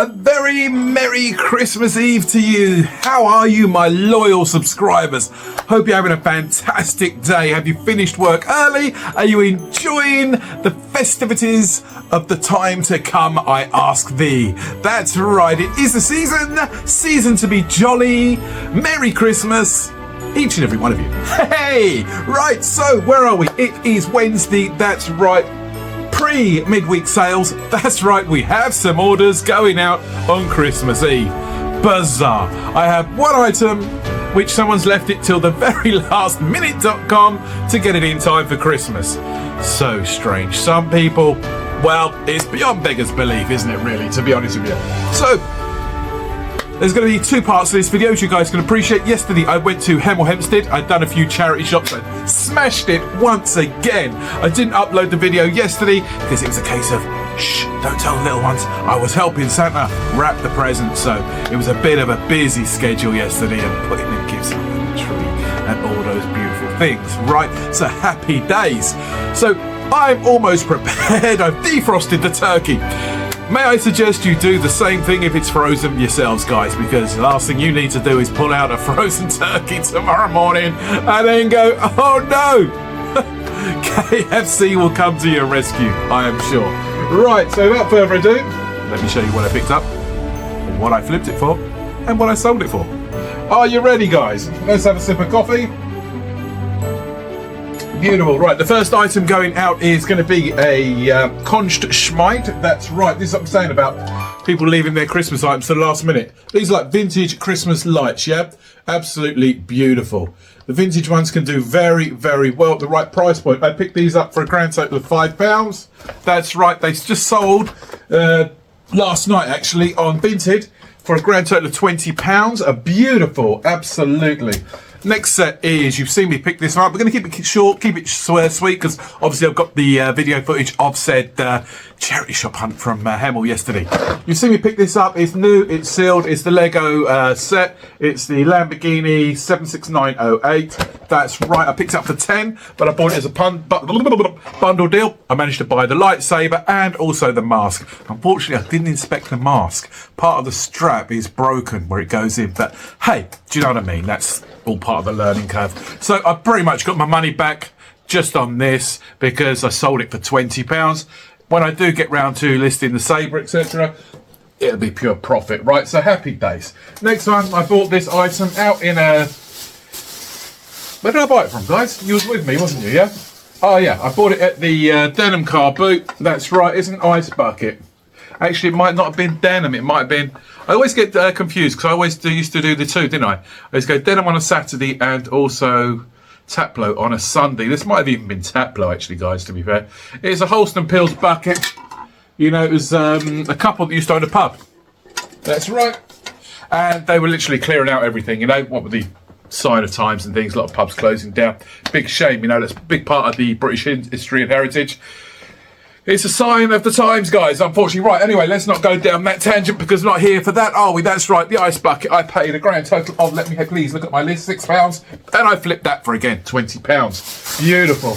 A very Merry Christmas Eve to you. How are you, my loyal subscribers? Hope you're having a fantastic day. Have you finished work early? Are you enjoying the festivities of the time to come, I ask thee? That's right, it is the season to be jolly. Merry Christmas, each and every one of you. Hey, right, so where are we? It is Wednesday, that's right. Pre-midweek sales, that's right, we have some orders going out on Christmas Eve. Bizarre. I have one item which someone's left it till the very last minute.com to get it in time for Christmas. So strange. Some people, well, it's beyond beggars belief, isn't it, really, to be honest with you. So there's going to be two parts to this video, which you guys can appreciate. Yesterday, I went to Hemel Hempstead. I'd done a few charity shops. I smashed it once again. I didn't upload the video yesterday because it was a case of, shh, don't tell the little ones. I was helping Santa wrap the presents, so it was a bit of a busy schedule yesterday and putting the gifts under the tree and all those beautiful things, right? So happy days. So I'm almost prepared. I've defrosted the turkey. May I suggest you do the same thing if it's frozen yourselves, guys, because the last thing you need to do is pull out a frozen turkey tomorrow morning and then go, oh no! KFC will come to your rescue, I am sure. Right, so without further ado, let me show you what I picked up, what I flipped it for, and what I sold it for. Are you ready, guys? Let's have a sip of coffee. Beautiful. Right, the first item going out is going to be a Const Schmeit. That's right, this is what I'm saying about people leaving their Christmas items to the last minute. These are like vintage Christmas lights, yeah? Absolutely beautiful. The vintage ones can do very, very well at the right price point. I picked these up for a grand total of £5. That's right, they just sold last night actually on Vinted for a grand total of £20. A beautiful, absolutely. Next set is, you've seen me pick this up. We're going to keep it short, keep it sweet, because obviously I've got the video footage of said charity shop hunt from Hemel yesterday. You've seen me pick this up. It's new, it's sealed, it's the Lego set. It's the Lamborghini 76908. That's right, I picked it up for 10, but I bought it as a bundle deal. I managed to buy the lightsaber and also the mask. Unfortunately, I didn't inspect the mask. Part of the strap is broken where it goes in, but hey, do you know what I mean? That's all part of the learning curve. So I pretty much got my money back just on this because I sold it for £20. When I do get round to listing the sabre, etc., it'll be pure profit, right? So happy days. Next one, I bought this item out in a... Where did I buy it from, guys? You was with me, wasn't you, yeah? Oh yeah, I bought it at the denim car boot. That's right, it's an ice bucket. Actually, it might not have been denim, it might have been... I always get confused because I always used to do the two, didn't I? I used to go denim on a Saturday and also Taplow on a Sunday. This might have even been Taplow, actually, guys, to be fair. It's a Holston Pills bucket. You know, it was a couple that used to own a pub. That's right. And they were literally clearing out everything, you know, what with the sign of times and things, a lot of pubs closing down. Big shame, you know, that's a big part of the British history and heritage. It's a sign of the times, guys, unfortunately. Right, anyway, let's not go down that tangent because we're not here for that, are we? That's right, the ice bucket. I paid a grand total of, let me please look at my list, £6. And I flipped that for, again, £20. Beautiful.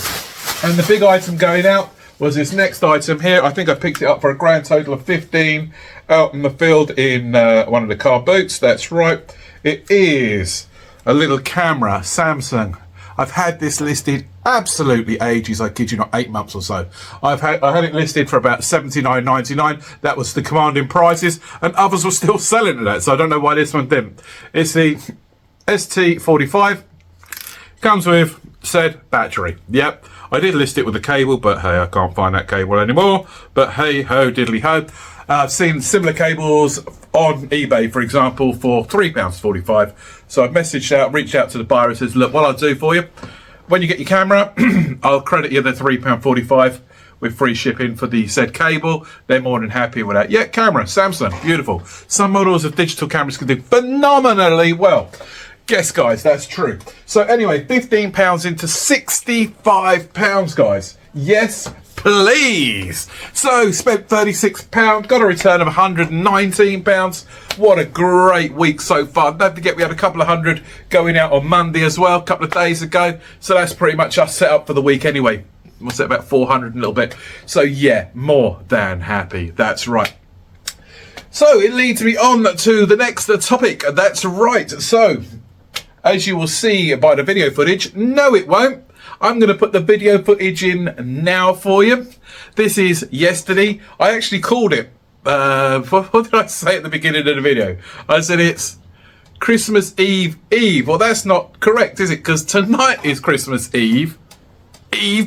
And the big item going out was this next item here. I think I picked it up for a grand total of 15 out in the field in one of the car boots. That's right. It is a little camera, Samsung. I've had this listed absolutely ages, I kid you not, 8 months or so. I had it listed for about $79.99. That was the commanding prices, and others were still selling at that, so I don't know why this one didn't. It's the ST45. Comes with said battery. Yep, I did list it with a cable, but hey, I can't find that cable anymore. But hey ho, diddly ho. I've seen similar cables on eBay, for example, for £3.45. So I've reached out to the buyer and says, look, what I'll do for you, when you get your camera, I'll credit you the £3.45 with free shipping for the said cable. They're more than happy with that. Yeah, camera, Samsung, beautiful. Some models of digital cameras can do phenomenally well. Yes, guys, that's true. So anyway, £15 into £65, guys. Yes, please. So spent £36, got a return of £119. What a great week so far. Don't forget we had a couple of hundred going out on Monday as well, a couple of days ago. So that's pretty much us set up for the week anyway. What's that, about 400 and a little bit. So yeah, more than happy. That's right. So it leads me on to the next topic. That's right. So as you will see by the video footage, no it won't. I'm going to put the video footage in now for you. This is yesterday. I actually called it, what did I say at the beginning of the video? I said it's Christmas Eve. Well, that's not correct, is it? Because tonight is Christmas Eve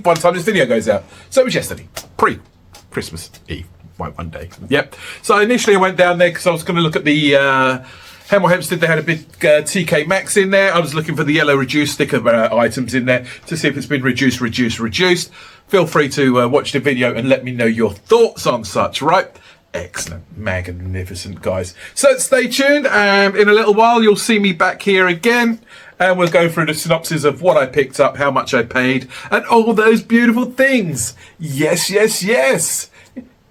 by the time this video goes out. So it was yesterday, pre-Christmas Eve, one day. Yep. So initially I went down there because I was going to look at the Hemel Hempstead. They had a big TK Maxx in there. I was looking for the yellow reduced sticker items in there to see if it's been reduced. Feel free to watch the video and let me know your thoughts on such, right? Excellent, magnificent, guys. So stay tuned, and in a little while you'll see me back here again, and we'll go through the synopsis of what I picked up, how much I paid, and all those beautiful things. Yes, yes, yes.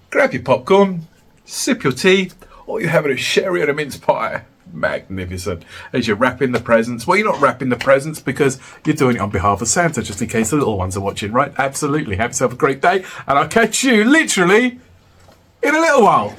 Grab your popcorn, sip your tea, or you're having a sherry and a mince pie. Magnificent. As you're wrapping the presents. Well, you're not wrapping the presents because you're doing it on behalf of Santa, just in case the little ones are watching, right? Absolutely. Have yourself a great day, and I'll catch you literally in a little while.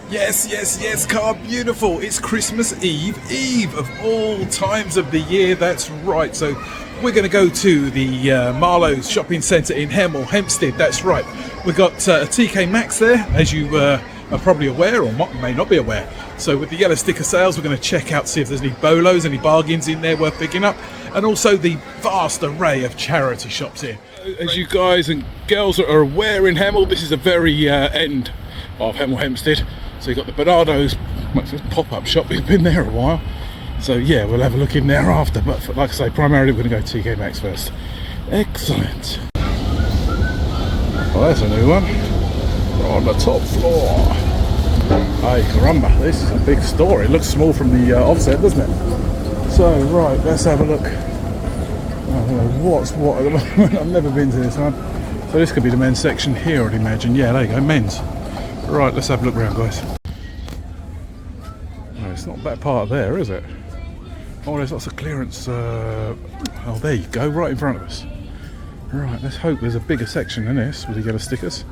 Yes, yes, yes, car beautiful. It's Christmas Eve of all times of the year. That's right. So we're going to go to the Marlowe's shopping centre in Hemel Hempstead. That's right. We've got a TK Maxx there, as you are probably aware, or may not be aware. So with the yellow sticker sales, we're going to check out, see if there's any bolos, any bargains in there worth picking up, and also the vast array of charity shops here. As you guys and girls are aware, in Hemel, this is the very end of Hemel Hempstead. So you've got the Bernardo's pop-up shop. We've been there a while, so yeah, we'll have a look in there after, but like I say, primarily we're going to go TK Maxx first. Excellent. Well, there's a new one. We're on the top floor. Hey, caramba, this is a big store. It looks small from the offset, doesn't it? So, right, let's have a look. I don't know what's what at the moment. I've never been to this one. So this could be the men's section here, I'd imagine. Yeah, there you go, men's. Right, let's have a look around, guys. No, it's not that part there, is it? Oh, there's lots of clearance. Oh, there you go, right in front of us. Right, let's hope there's a bigger section than this with the yellow stickers.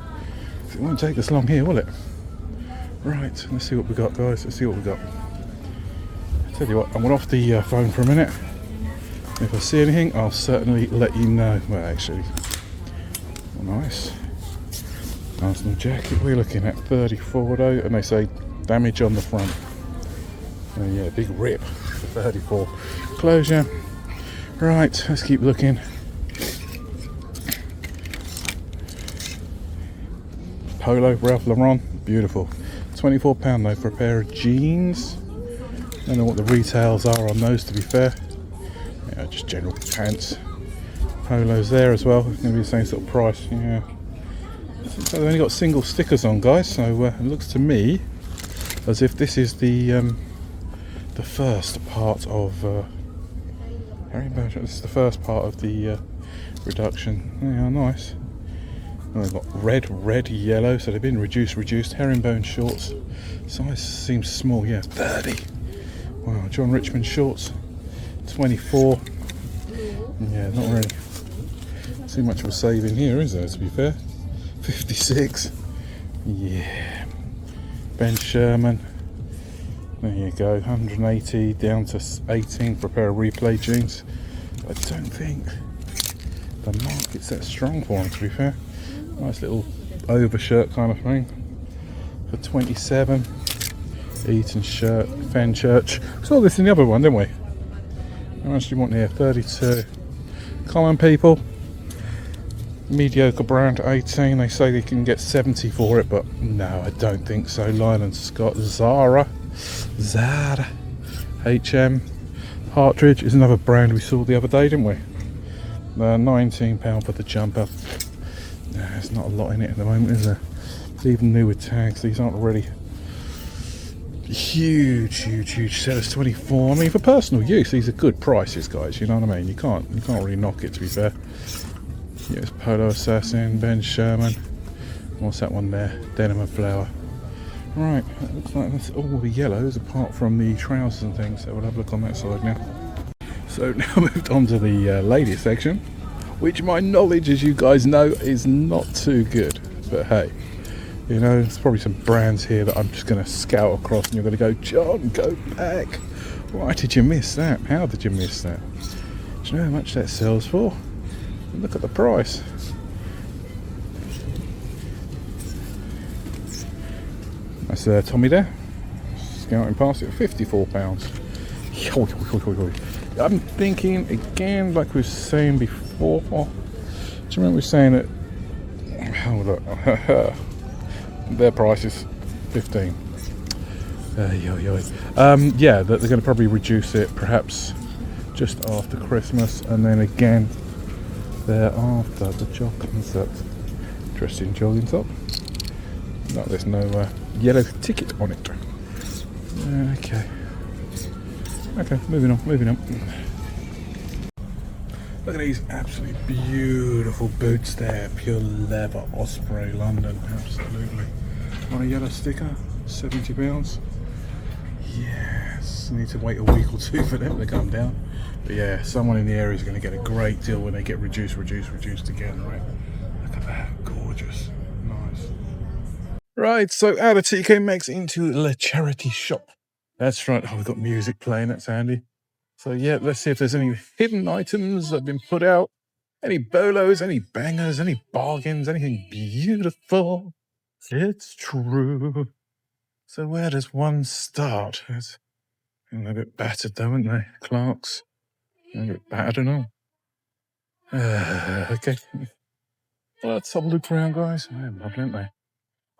It won't take us long here, will it? Right, let's see what we got, guys. Let's see what we got. I tell you what, I'm off the phone for a minute. If I see anything, I'll certainly let you know. Well, actually, nice. Arsenal jacket. We're looking at 34 though, and they say damage on the front. Oh yeah, big rip for 34. Closure. Right, let's keep looking. Polo, Ralph Lauren, beautiful. £24 though for a pair of jeans. Don't know what the retails are on those, to be fair. Yeah, just general pants. Polos there as well. It's going to be the same sort of price. Yeah. So they've only got single stickers on, guys. So it looks to me as if this is the first part of this is the first part of the reduction. Yeah, nice. And they've got red, yellow, so they've been reduced. Herringbone shorts, size seems small, yeah, 30. Wow, John Richmond shorts, 24. Yeah, not really too much of a saving here, is there, to be fair? 56. Yeah. Ben Sherman, there you go, 180 down to 18 for a pair of replay jeans. I don't think the market's that strong for them, to be fair. Nice little overshirt kind of thing for 27. Eton shirt, Fenchurch. We saw this in the other one, didn't we? How much do you want here? 32. Common people. Mediocre brand, 18. They say they can get 70 for it, but no, I don't think so. Lyle & Scott, Zara, H&M. Partridge is another brand we saw the other day, didn't we? £19 for the jumper. There's not a lot in it at the moment, is there? Even new with tags, these aren't really huge sellers. 24. I mean, for personal use, these are good prices, guys. You know what I mean? You can't really knock it, to be fair. Yes, Polo Assassin, Ben Sherman. What's that one there? Denim and Flower. Right, that looks like that's all the yellows apart from the trousers and things. So we'll have a look on that side now. So now moved on to the ladies section, which my knowledge, as you guys know, is not too good. But hey, You know, there's probably some brands here that I'm just going to scout across, and you're going to go, John, go back. Why did you miss that? How did you miss that? Do you know how much that sells for? Look at the price. That's Tommy there, scouting past it, £54. I'm thinking again, like we were saying before. Do you remember we were saying that? Oh look, their price is 15. Yeah, that they're going to probably reduce it, perhaps just after Christmas, and then again thereafter. The jog concept, interesting jogging top. No, there's no yellow ticket on it. Okay, moving on. Look at these absolutely beautiful boots there, pure leather, Osprey, London, absolutely. On a yellow sticker, £70. Yes, need to wait a week or two for them to come down. But yeah, someone in the area is going to get a great deal when they get reduced again, right? Look at that, gorgeous, nice. Right, so out of TK Maxx into the charity shop. That's right, oh, we've got music playing, that's handy. So yeah, let's see if there's any hidden items that have been put out. Any bolos, any bangers, any bargains, anything beautiful. It's true. So where does one start? It's a little bit battered though, aren't they? Clark's. A little bit battered and all. Okay. Well, let's have a look around, guys. They're lovely, aren't they?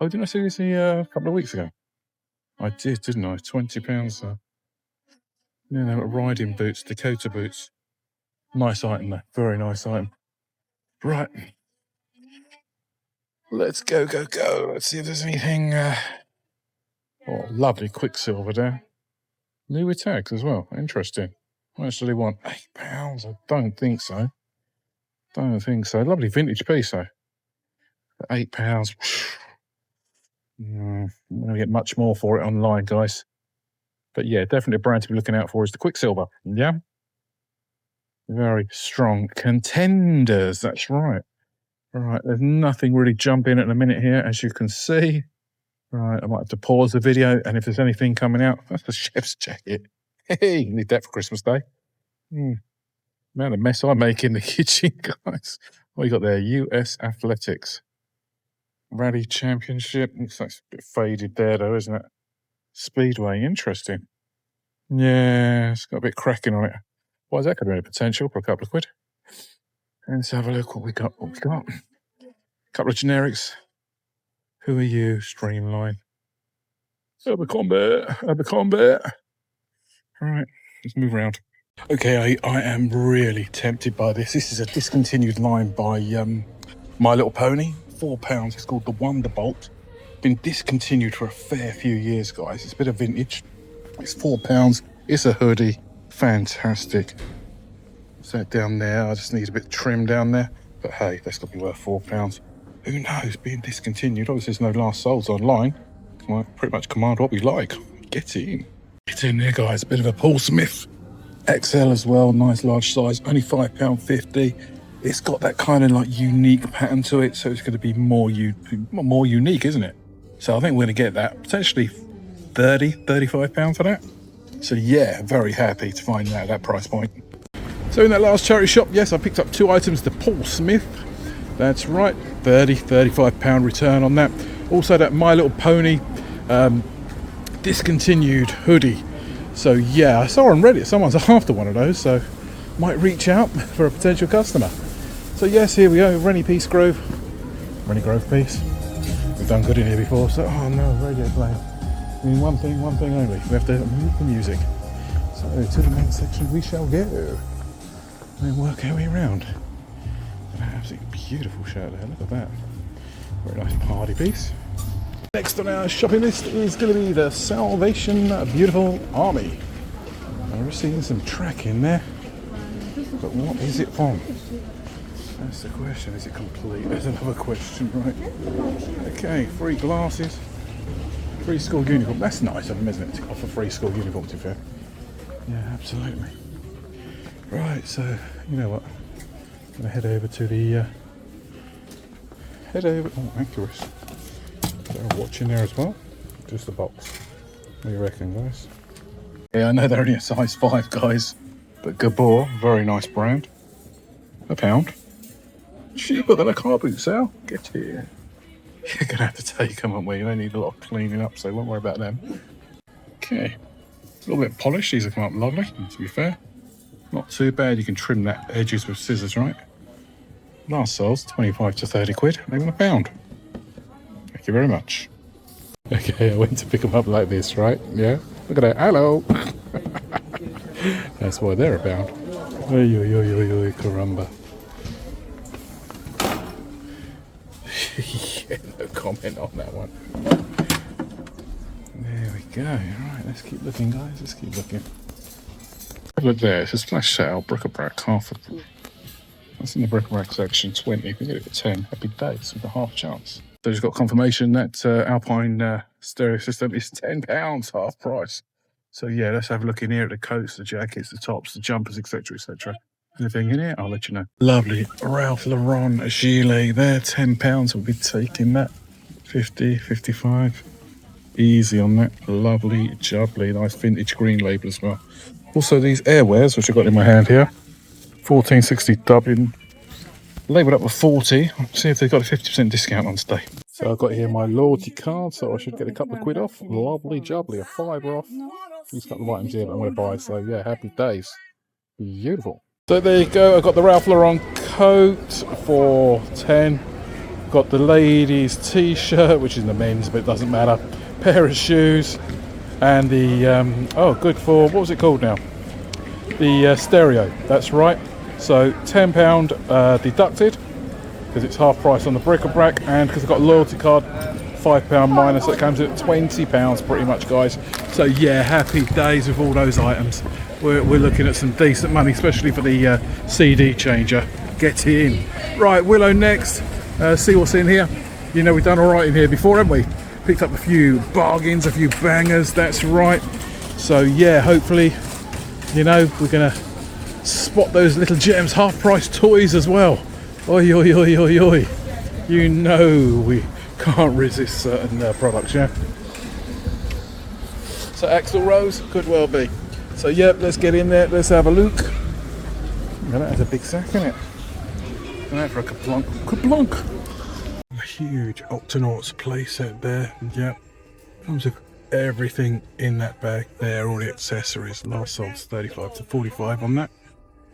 Oh, didn't I see this a couple of weeks ago? I did, didn't I? £20. Yeah, they were riding boots, Dakota boots. Nice item, though. Very nice item. Right. Let's go. Let's see if there's anything. Oh, lovely Quicksilver there. New with tags as well. Interesting. How much do they want? £8? I don't think so. Lovely vintage piece, though. £8. I'm going to get much more for it online, guys. But yeah, definitely a brand to be looking out for is the Quicksilver. Yeah? Very strong contenders. That's right. Right, there's nothing really jumping at the minute here, as you can see. Right, I might have to pause the video, and if there's anything coming out, that's the chef's jacket. Hey, you need that for Christmas Day. Man, the mess I make in the kitchen, guys. What you got there? US Athletics. Rally Championship. Looks like it's a bit faded there, though, isn't it? Speedway, interesting. Yeah, it's got a bit cracking on it. Why is that going to be a potential for a couple of quid? Let's have a look what we got. Couple of generics. Who are you? Streamline. Abercrombie. All right, let's move around. Okay, I am really tempted by this. This is a discontinued line by My Little Pony. £4. It's called the Wonderbolt. Been discontinued for a fair few years, guys. It's a bit of vintage. It's £4. It's a hoodie. Fantastic. Set down there. I just need a bit of trim down there. But hey, that's got to be worth £4. Who knows? Being discontinued. Obviously, there's no last solds online. Can I pretty much command what we like? Get in. Get in there, guys. A bit of a Paul Smith. XL as well. Nice large size. Only £5.50. It's got that kind of like unique pattern to it. So it's going to be more unique, isn't it? So I think we're going to get that. Potentially £35 for that. So yeah, very happy to find that at that price point. So in that last charity shop, yes, I picked up 2 items. The Paul Smith. That's right, £35 return on that. Also that My Little Pony discontinued hoodie. So yeah, I saw on Reddit someone's after one of those, so might reach out for a potential customer. So yes, here we go, Rennie Grove piece. We've done good in here before, so oh no, radio playing. I mean one thing only, we have to mute the music. So to the main section we shall go. And then work our way around. An absolutely beautiful shirt there, look at that. Very nice party piece. Next on our shopping list is going to be the Salvation Beautiful Army. I'm seeing some track in there, but what is it from? That's the question. Is it complete? There's another question, right? Okay, free glasses, free school uniform. That's nice of them, isn't it, to offer free school uniform, to be fair. Yeah, absolutely. Right, so you know what? I'm going to head over to the oh, accurate. Got a watch in there as well. Just a box. What do you reckon, guys? Yeah, I know they're only a size 5, guys. But Gabor, very nice brand. £1. Cheaper than a car boot sale. Get here. You're going to have to take them, aren't we? They need a lot of cleaning up, so won't worry about them. Okay. A little bit polished. These have come up lovely, to be fair. Not too bad. You can trim that edges with scissors, right? Last soles, 25 to 30 quid. They were £1. Thank you very much. Okay, I went to pick them up like this, right? Yeah. Look at that. Hello. That's why they're £1. Oi, oi, oi, oi, oi, caramba. Yeah, no comment on that one. There we go. Right, let's keep looking, guys. Let's keep looking. Look there. It's a splash sale. Bric-a-brac, half. That's in the bric-a-brac section. 20. You can get it for 10. Happy days with a half chance. So just got confirmation that Alpine stereo system is £10, half price. So yeah, let's have a look in here at the coats, the jackets, the tops, the jumpers, etc., etc. Anything in here? I'll let you know. Lovely Ralph Lauren gilet there, £10. We'll be taking that. 50, 55. Easy on that. Lovely, jubbly, nice vintage green label as well. Also these airwears, which I've got in my hand here. 1460 Dublin. Labelled up for 40. See if they've got a 50% discount on today. So I've got here my loyalty card, so I should get a couple of quid off. Lovely jubbly, a £5 off. These couple of items here that I'm going to buy, so yeah, happy days. Beautiful. So there you go, I've got the Ralph Lauren coat for 10. Got the ladies t-shirt, which is the men's, but it doesn't matter. Pair of shoes. And the, oh good for, what was it called now? The stereo, that's right. So £10 deducted, because it's half price on the bric-a-brac, and because I've got a loyalty card, £5 minus, so it comes in at £20 pretty much, guys. So yeah, happy days with all those items. We're looking at some decent money, especially for the CD changer. Get in. Right, Willow next. See what's in here. You know, we've done all right in here before, haven't we? Picked up a few bargains, a few bangers, that's right. So yeah, hopefully, you know, we're gonna spot those little gems, half price toys as well. Oi, oi, oi, oi, oi. You know we can't resist certain products, yeah? So Axel Rose, could well be. So yep, let's get in there, let's have a look. Yeah, that has a big sack in it. And that for a kaplunk. Kaplunk! A huge Octonauts playset there, yep. Comes with everything in that bag there, all the accessories. Last sold's 35 to 45 on that.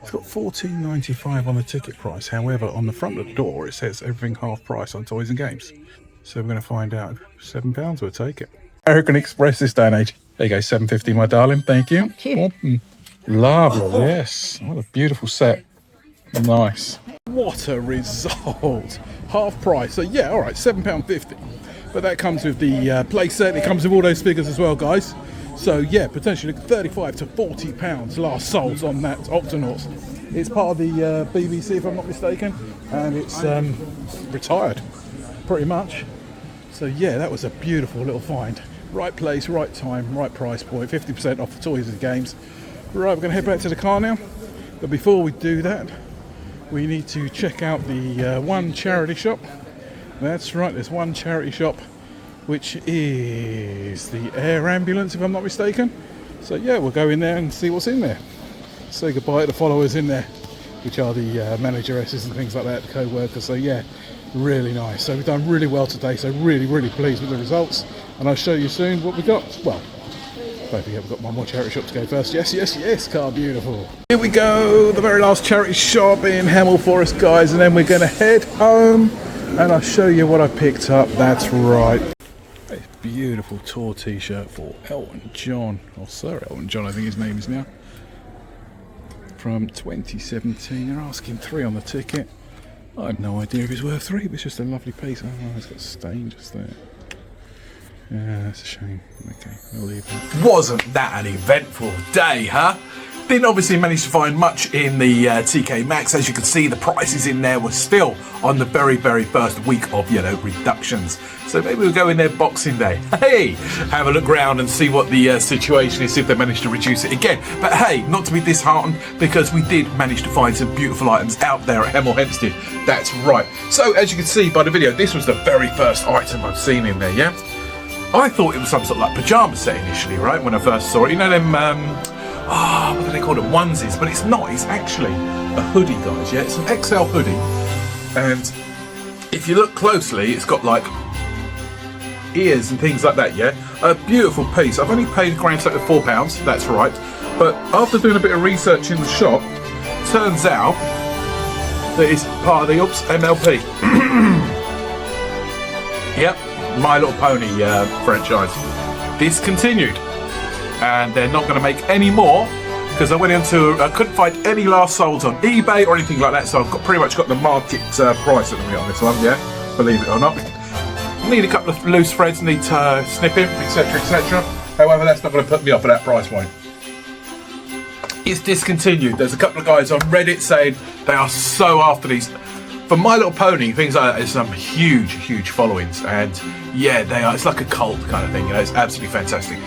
It's got $14.95 on the ticket price. However, on the front of the door, it says everything half price on toys and games. So we're going to find out. £7, we'll take it. American Express this day and age. There you go, $7.50, my darling. Thank you. Thank you. Lovely, yes. What a beautiful set. Nice. What a result. Half price. So yeah, all right, £7.50. But that comes with the play set. It comes with all those figures as well, guys. So yeah, potentially 35 to £40 last sold on that Octonauts. It's part of the BBC, if I'm not mistaken, and it's retired, pretty much. So yeah, that was a beautiful little find. Right place, right time, right price point, 50% off the toys and games. Right, we're going to head back to the car now. But before we do that, we need to check out the one charity shop. That's right, there's one charity shop, which is the air ambulance, if I'm not mistaken. So yeah, we'll go in there and see what's in there. Say goodbye to the followers in there, which are the manageresses and things like that, the co-workers. So yeah, really nice. So we've done really well today, so really pleased with the results. And I'll show you soon what we got. Well, don't forget we've got one more charity shop to go first. Yes, car beautiful. Here we go, the very last charity shop in Hemel for us, guys, and then we're going to head home and I'll show you what I picked up. That's right. A beautiful tour t-shirt for Elton John, or Sir Elton John I think his name is now, from 2017. They're asking £3 on the ticket. I have no idea if it's worth £3, but it's just a lovely piece. Oh, it's got a stain just there. Yeah, that's a shame. Okay, I'll leave it. Wasn't that an eventful day, huh? Didn't obviously manage to find much in the TK Maxx. As you can see, the prices in there were still on the very, very first week of, reductions. So maybe we'll go in there Boxing Day. Hey, have a look round and see what the situation is, see if they managed to reduce it again. But hey, not to be disheartened, because we did manage to find some beautiful items out there at Hemel Hempstead. That's right. So as you can see by the video, this was the very first item I've seen in there, yeah? I thought it was some sort of like pyjama set initially, right, when I first saw it. You know them, what do they call them? Onesies, but it's not. It's actually a hoodie, guys, yeah? It's an XL hoodie. And if you look closely, it's got like ears and things like that, yeah? A beautiful piece. I've only paid a grand total of £4, that's right. But after doing a bit of research in the shop, turns out that it's part of the MLP. Yep, My Little Pony franchise. Discontinued. And they're not going to make any more, because I couldn't find any last solds on eBay or anything like that, so I've pretty much got the market price at the minute on this one, yeah, believe it or not. Need a couple of loose threads, need snipping, etc, etc. However, that's not going to put me off at that price point. It's discontinued. There's a couple of guys on Reddit saying they are so after these. For My Little Pony, things like that, there's some huge, huge followings, and yeah, they are. It's like a cult kind of thing, it's absolutely fantastic.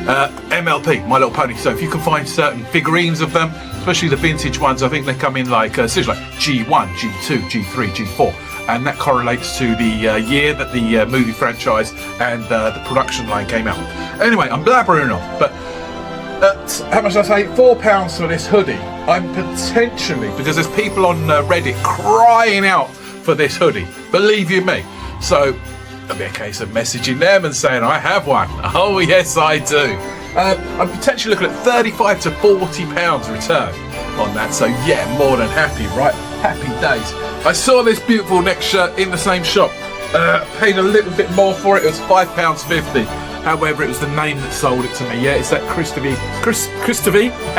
MLP, My Little Pony. So if you can find certain figurines of them, especially the vintage ones, I think they come in like seriously like G1, G2, G3, G4, and that correlates to the year that the movie franchise and the production line came out. Anyway, I'm blabbering on, but how much did I say? £4 for this hoodie. I'm potentially, because there's people on Reddit crying out for this hoodie, believe you me. So it'll be a case of messaging them and saying I have one. Oh yes, I do. I'm potentially looking at £35 to £40 return on that. So yeah, more than happy, right? Happy days. I saw this beautiful neck shirt in the same shop. Paid a little bit more for it. It was £5.50. However, it was the name that sold it to me. Yeah, it's that Christopher,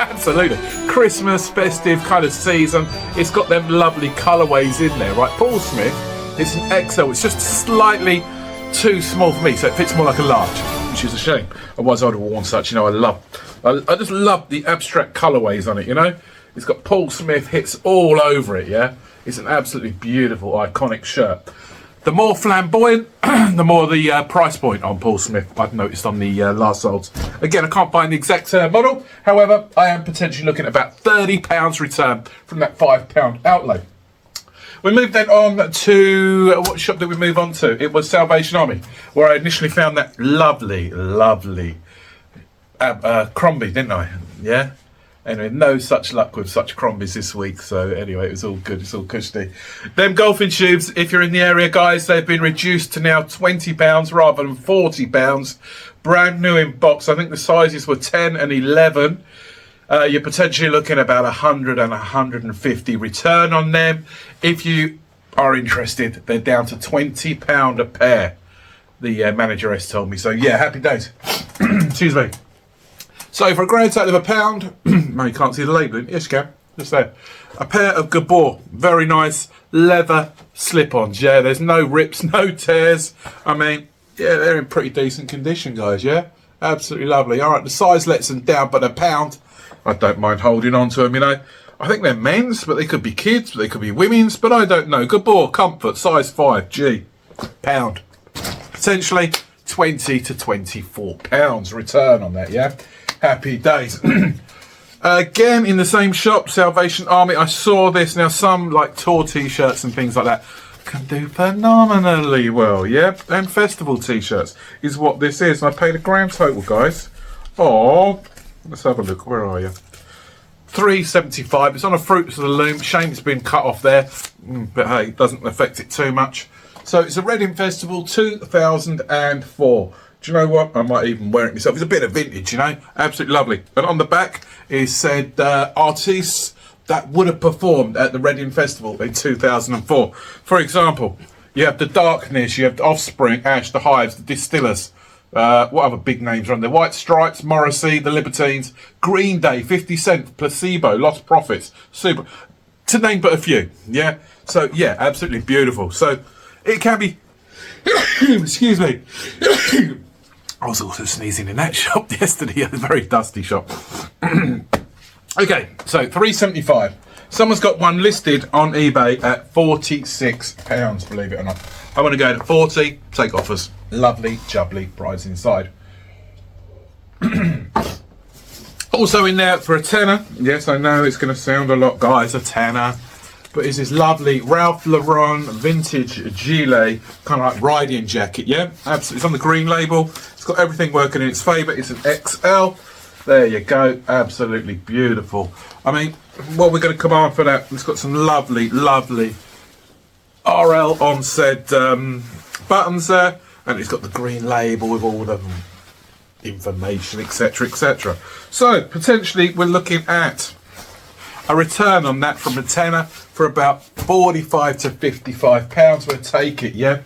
absolutely. Christmas, festive kind of season. It's got them lovely colourways in there, right? Paul Smith, it's an XL. It's just slightly too small for me, so it fits more like a large, which is a shame. Otherwise, I'd have worn such. I just love the abstract colourways on it. It's got Paul Smith hits all over it. Yeah, it's an absolutely beautiful, iconic shirt. The more flamboyant, the more the price point on Paul Smith, I've noticed on the last solds. Again, I can't find the exact model. However, I am potentially looking at about £30 return from that £5 outlay. We moved then on to, what shop did we move on to? It was Salvation Army, where I initially found that lovely, lovely Crombie, didn't I? Yeah? Anyway, no such luck with such Crombies this week. So anyway, it was all good. It's all cushy. Them golfing shoes, if you're in the area, guys, they've been reduced to now £20 rather than £40. Brand new in box. I think the sizes were 10 and 11. You're potentially looking at about 100 and 150 return on them. If you are interested, they're down to £20 a pair. The manager has told me. So yeah, happy days. Excuse me. So for a grand total of £1, no, you can't see the labelling. Yes, you can. Just there. A pair of Gabor, very nice leather slip-ons. Yeah, there's no rips, no tears. I mean, yeah, they're in pretty decent condition, guys. Yeah, absolutely lovely. All right, the size lets them down, but £1, I don't mind holding on to them. I think they're men's, but they could be kids, but they could be women's, but I don't know. Gabor Comfort, size 5, £1. Potentially £20 to £24 return on that. Yeah. Happy days. Again, in the same shop, Salvation Army, I saw this. Now, some like tour t-shirts and things like that can do phenomenally well, yeah? And festival t-shirts is what this is. And I paid a grand total, guys. Oh, let's have a look. Where are you? £3.75. It's on a Fruits of the Loom. Shame it's been cut off there. But hey, it doesn't affect it too much. So it's a Reading Festival 2004. Do you know what? I might even wear it myself. It's a bit of vintage, Absolutely lovely. And on the back, it said artists that would have performed at the Reading Festival in 2004. For example, you have The Darkness, you have The Offspring, Ash, The Hives, The Distillers. What other big names are on there? White Stripes, Morrissey, The Libertines, Green Day, 50 Cent, Placebo, Lost Prophets, Super. To name but a few, yeah? So, yeah, absolutely beautiful. So, it can be... Excuse me. I was also sneezing in that shop yesterday, a very dusty shop. Okay, so £3.75. Someone's got one listed on eBay at £46, believe it or not. I want to go to 40, take offers. Lovely, jubbly prize inside. Also in there for a tenner. Yes, I know it's going to sound a lot, guys, a tenner. But it's this lovely Ralph Lauren vintage gilet, kind of like riding jacket, yeah? Absolutely. It's on the green label. It's got everything working in its favour. It's an XL. There you go. Absolutely beautiful. I mean, what we're going to command for that, it's got some lovely, lovely RL on said buttons there. And it's got the green label with all the information, etc., etc. So, potentially, we're looking at a return on that from a tenner for about 45 to 55 pounds. We'll take it, yeah?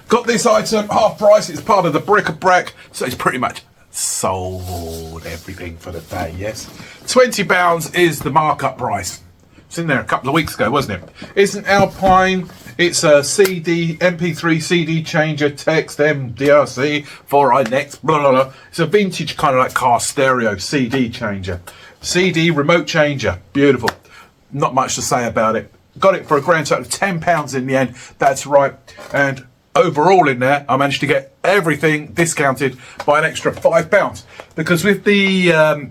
Got this item, half price. It's part of the bric-a-brac, so it's pretty much sold everything for the day, yes? £20 is the markup price. It's in there a couple of weeks ago, wasn't it? It's an Alpine. It's a CD, MP3 CD changer, text, MDRC, 4i next, blah, blah, blah. It's a vintage kind of like car stereo CD changer. CD remote changer. Beautiful. Not much to say about it. Got it for a grand total of £10 in the end. That's right. And overall in there, I managed to get everything discounted by an extra £5. Because with the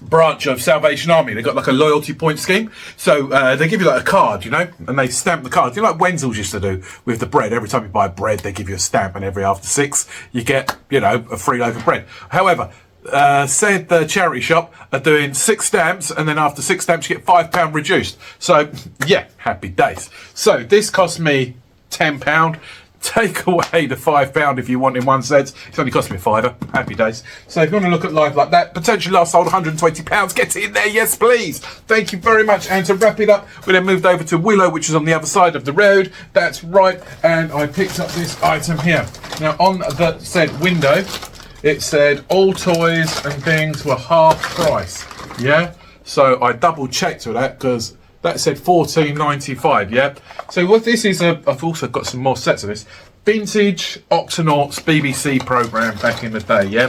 branch of Salvation Army, they got like a loyalty point scheme. So they give you like a card, you know, and they stamp the card. You know, like Wenzel's used to do with the bread. Every time you buy bread, they give you a stamp, and every after 6, you get, you know, a free loaf of bread. However, said the charity shop are doing 6 stamps, and then after 6 stamps, you get £5 reduced. So yeah, happy days. So this cost me £10. Take away the £5 if you want in one sense. It's only cost me a £5. Happy days. So if you want to look at life like that, potentially last sold £120. Get it in there, yes please. Thank you very much. And to wrap it up, we then moved over to Willow, which is on the other side of the road. That's right. And I picked up this item here. Now on the said window, it said all toys and things were half price. Yeah. So I double checked with that because that said $14.95, yeah? So what this is, I've also got some more sets of this. Vintage Octonauts BBC programme back in the day, yeah?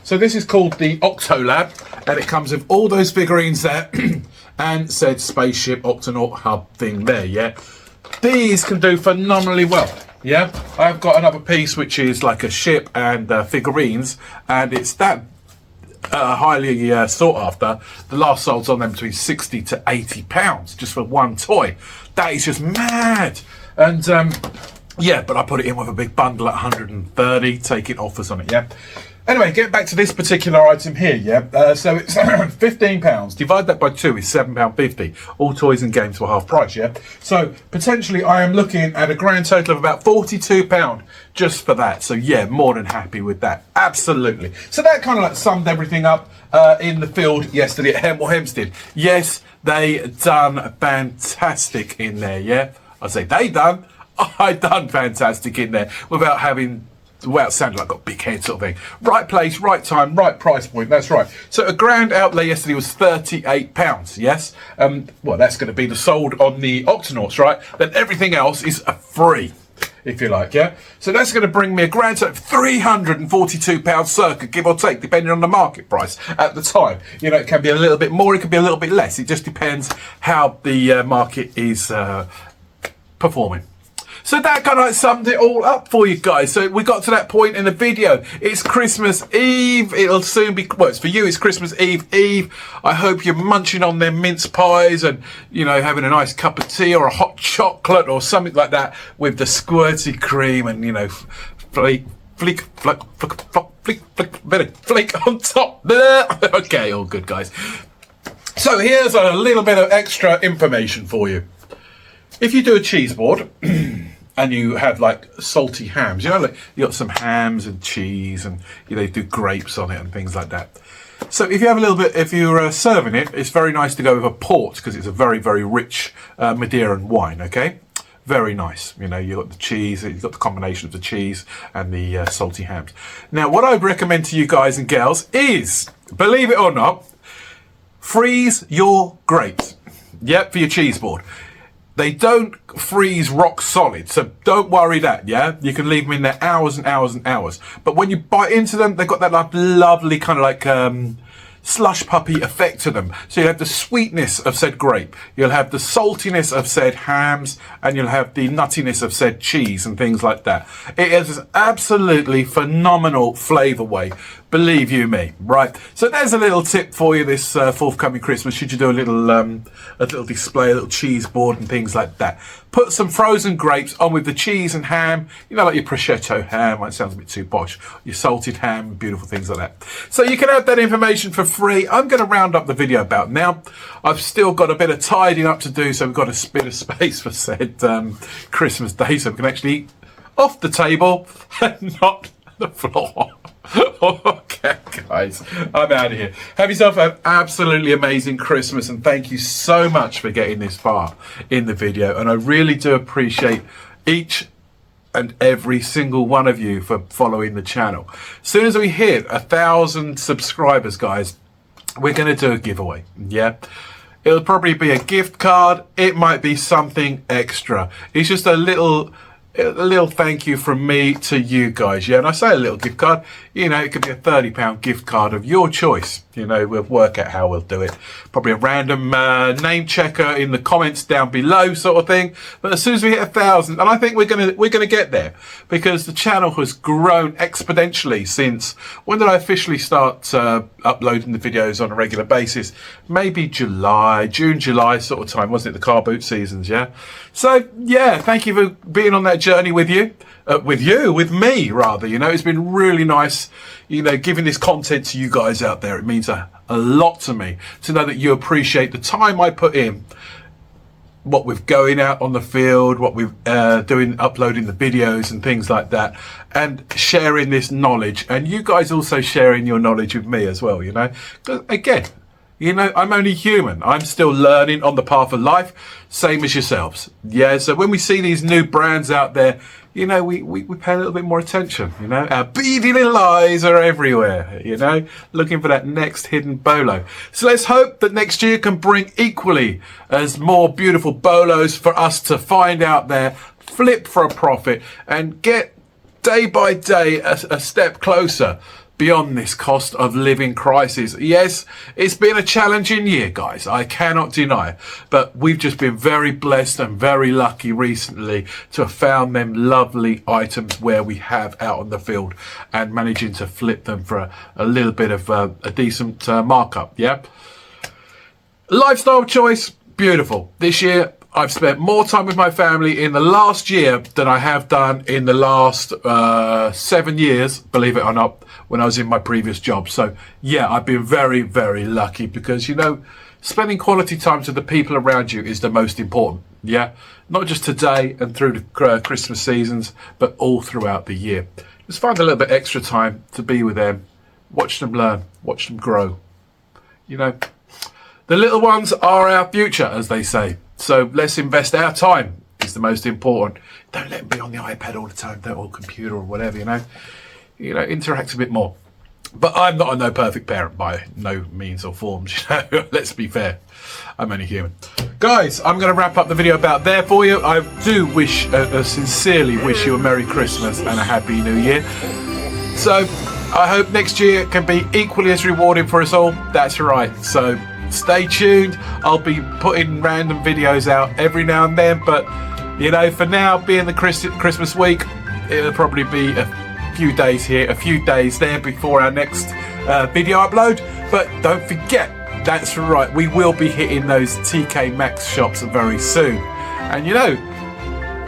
So this is called the Octolab, and it comes with all those figurines there, and said spaceship Octonaut hub thing there, yeah? These can do phenomenally well, yeah? I've got another piece which is like a ship and figurines, and it's that highly sought after. The last sold's on them between 60 to 80 pounds just for one toy. That is just mad. And yeah, but I put it in with a big bundle at 130, taking offers on it, yeah. Anyway, get back to this particular item here, yeah. So it's £15. Divide that by 2 is £7.50. All toys and games were half price, yeah. So potentially I am looking at a grand total of about £42 just for that. So yeah, more than happy with that. Absolutely. So that kind of like summed everything up in the field yesterday at Hemel Hempstead. Yes, they done fantastic in there, yeah. I say they done. I done fantastic in there without having, well, it sounded like I've got a big head sort of thing. Right place, right time, right price point. That's right. So a grand outlay yesterday was £38. Yes. Well, that's going to be the sold on the Octonauts, right? Then everything else is free, if you like. Yeah. So that's going to bring me a grand total of £342 circa, give or take, depending on the market price at the time. You know, it can be a little bit more, it can be a little bit less. It just depends how the market is performing. So that kind of like summed it all up for you guys. So we got to that point in the video. It's Christmas Eve. It'll soon be, well, it's for you, it's Christmas Eve. I hope you're munching on them mince pies and, you know, having a nice cup of tea or a hot chocolate or something like that with the squirty cream and, you know, flake on top. Okay, all good, guys. So here's a little bit of extra information for you. If you do a cheese board and you have like salty hams, you know, like you got some hams and cheese and, you know, you do grapes on it and things like that. So if you have a little bit, if you're serving it, it's very nice to go with a port because it's a very, very rich Madeiran wine, okay? Very nice. You know, you've got the cheese, you've got the combination of the cheese and the salty hams. Now, what I recommend to you guys and girls is, believe it or not, freeze your grapes. Yep, for your cheese board. They don't freeze rock solid, so don't worry that, yeah? You can leave them in there hours and hours and hours. But when you bite into them, they've got that like lovely kind of like slush puppy effect to them. So you have the sweetness of said grape, you'll have the saltiness of said hams, and you'll have the nuttiness of said cheese and things like that. It is absolutely phenomenal flavour way, believe you me. Right, so there's a little tip for you this forthcoming Christmas. Should you do a little display, a little cheese board and things like that, put some frozen grapes on with the cheese and ham, you know, like your prosciutto ham. Well, it sounds a bit too posh. Your salted ham, beautiful things like that. So you can have that information for free. I'm going to round up the video about now. I've still got a bit of tidying up to do, so we've got a bit of space for said Christmas Day, so we can actually eat off the table and not the floor. Okay, guys, I'm out of here. Have yourself an absolutely amazing Christmas, and thank you so much for getting this far in the video. And I really do appreciate each and every single one of you for following the channel. As soon as we hit 1,000 subscribers, guys, we're going to do a giveaway. Yeah, it'll probably be a gift card. It might be something extra. It's just a little thank you from me to you guys. Yeah, and I say a little gift card, you know, it could be a £30 gift card of your choice. You know, we'll work out how we'll do it. Probably a random name checker in the comments down below, sort of thing. But as soon as we hit 1,000, and I think we're gonna get there, because the channel has grown exponentially since, when did I officially start uploading the videos on a regular basis? Maybe June, July sort of time, wasn't it? The car boot seasons, yeah. So yeah, thank you for being on that journey with me rather. You know, it's been really nice, you know, giving this content to you guys out there. It means a lot to me to know that you appreciate the time I put in, what we're going out on the field, what we're doing, uploading the videos and things like that, and sharing this knowledge, and you guys also sharing your knowledge with me as well, you know. 'Cause again, you know, I'm only human. I'm still learning on the path of life, same as yourselves. Yeah, so when we see these new brands out there, you know, we pay a little bit more attention, you know. Our beady little eyes are everywhere, you know, looking for that next hidden bolo. So let's hope that next year can bring equally as more beautiful bolos for us to find out there, flip for a profit, and get day by day a step closer beyond this cost of living crisis. Yes, it's been a challenging year, guys, I cannot deny, but we've just been very blessed and very lucky recently to have found them lovely items where we have out on the field and managing to flip them for a little bit of a decent markup. Yeah, lifestyle choice, beautiful. This year I've spent more time with my family in the last year than I have done in the last 7 years, believe it or not, when I was in my previous job. So yeah, I've been very, very lucky, because, you know, spending quality time to the people around you is the most important. Yeah, not just today and through the Christmas seasons, but all throughout the year. Just find a little bit extra time to be with them, watch them learn, watch them grow. You know, the little ones are our future, as they say. So let's invest our time, is the most important. Don't let them be on the iPad all the time, or computer or whatever, you know. You know, interact a bit more. But I'm not a no perfect parent by no means or forms, you know. Let's be fair, I'm only human. Guys, I'm going to wrap up the video about there for you. I do wish, sincerely wish you a Merry Christmas and a Happy New Year. So I hope next year can be equally as rewarding for us all. That's right. So stay tuned. I'll be putting random videos out every now and then, but you know, for now, being the Christmas week, it'll probably be a few days here, a few days there before our next video upload. But don't forget, that's right, we will be hitting those TK Maxx shops very soon. And you know,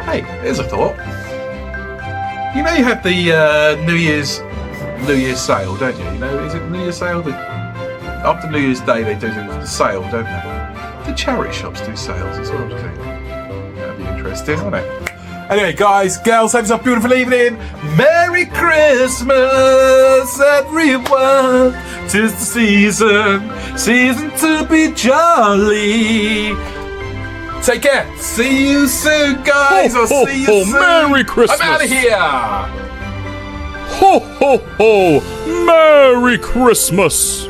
hey, here's a thought. You know, you have the New Year's sale, don't you? You know, is it New Year's sale? After New Year's Day, they do the sale, don't they? The charity shops do sales as well, do they? That'd be interesting, wouldn't it? Anyway, guys, girls, have yourself a beautiful evening. Merry Christmas, everyone. 'Tis the season to be jolly. Take care. See you soon, guys. I'll see you soon. Merry Christmas. I'm out of here. Ho, ho, ho. Merry Christmas.